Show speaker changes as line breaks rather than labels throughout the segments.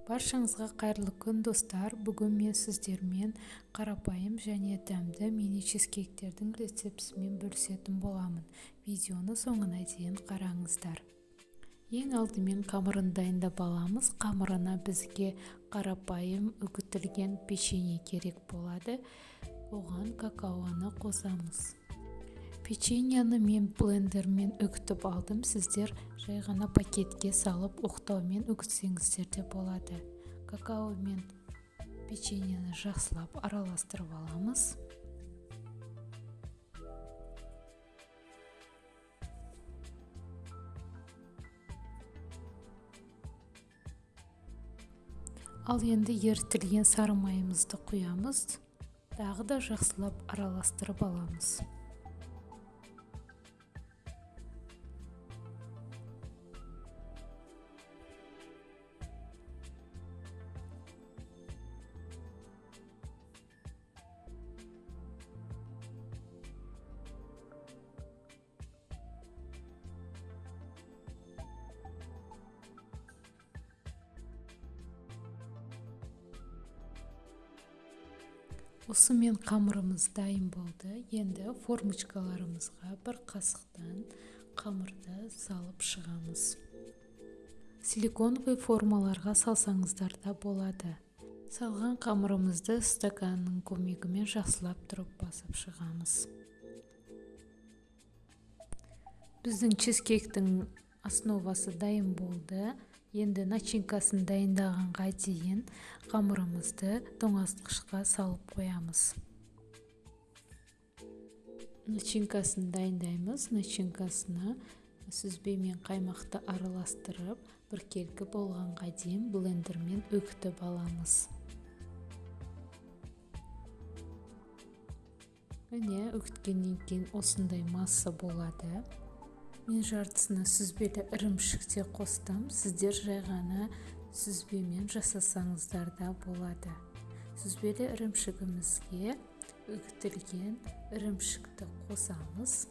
Баршаңызға қайырлы күн достар. Бүгін мен сіздермен қарапайым және дәмді мини чизкейктердің рецептісімен бөлісетін боламын. Видеоны соңына дейін қараңыздар. Ең алдымен қамырын дайындап аламыз. Қамырына бізге қарапайым үгітілген печенье керек болады. Оған какаоны қосамыз. Печеньені мен блендермен үгітіп алдым. Сіздер жай ғана пакетке салып оқтаумен үгітсеңіздер де болады. Какао мен печеньені жақсылап араластырып аламыз. Ал енді ерітілген сары майымызды құямыз. Тағы да жақсылап араластырып аламыз. Осымен қамырымыз дайын болды. Енді формочкаларымызға бір қасықтан қамырды салып шығамыз. Силиконовый формаларға салсаңыздар да болады. Салған қамырымызды стаканның көмегімен жақсылап тұрып басып шығамыз. Біздің чизкейктің основасы дайын болды. Енді начинкасын дайындағанға дейін қамырымызды тоңазытқышқа салып қоямыз. Начинкасын дайындаймыз. Начинкасына сүзбе мен қаймақты араластырып, біркелкі болғанға дейін блендермен үгітіп аламыз. Міне үгіткеннен кейін осындай масса болады. Мен жартысына сүзбелі ірімшікте қостым. Сіздер жай ғана сүзбемен жасасаңыздар да болады. Сүзбелі ірімшігімізге үгітілген ірімшікті қосамыз.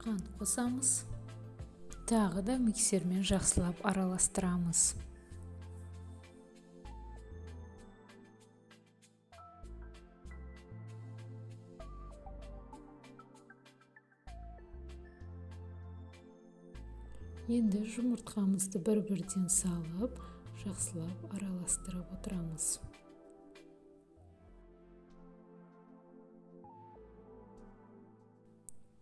Қант қосамыз. Тағы да миксермен жақсылап араластырамыз. Енді жұмыртқамызды бір-бірден салып, жақсылап араластырып отырамыз.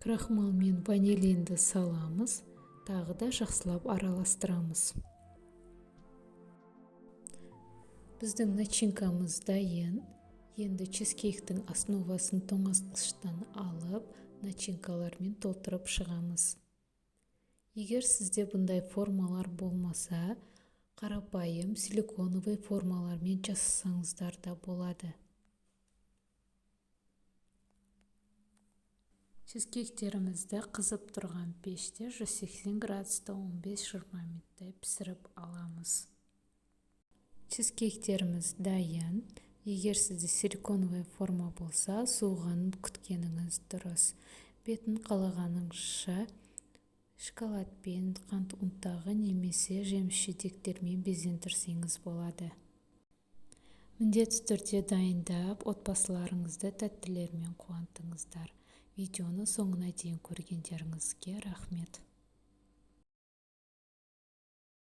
Крахмал мен ванилинді саламыз. Тағы да жақсылап араластырамыз. Біздің начинкамыз дайын. Енді чизкейктің основасын тоңазытқыштан алып, начинкалармен толтырып шығамыз. Егер сізде бұндай формалар болмаса, қарапайым силиконовый формалармен жасасаңыздар да болады. Чизкейктерімізді қызып тұрған пеште 180 градуста 15-20 минуттай пісіріп аламыз. Чизкейктеріміз дайын. Егер сізде силиконовый форма болса, суығанын күткеніңіз дұрыс. Бетін қалағаныңызша шоколадпен, қант ұнтағы немесе жеміс-жидектермен безендірсеңіз болады. Міндетті түрде дайындап, отбасыларыңызды тәттілермен қуантыңыздар. Видеоны соңына дейін көргендеріңізге рахмет.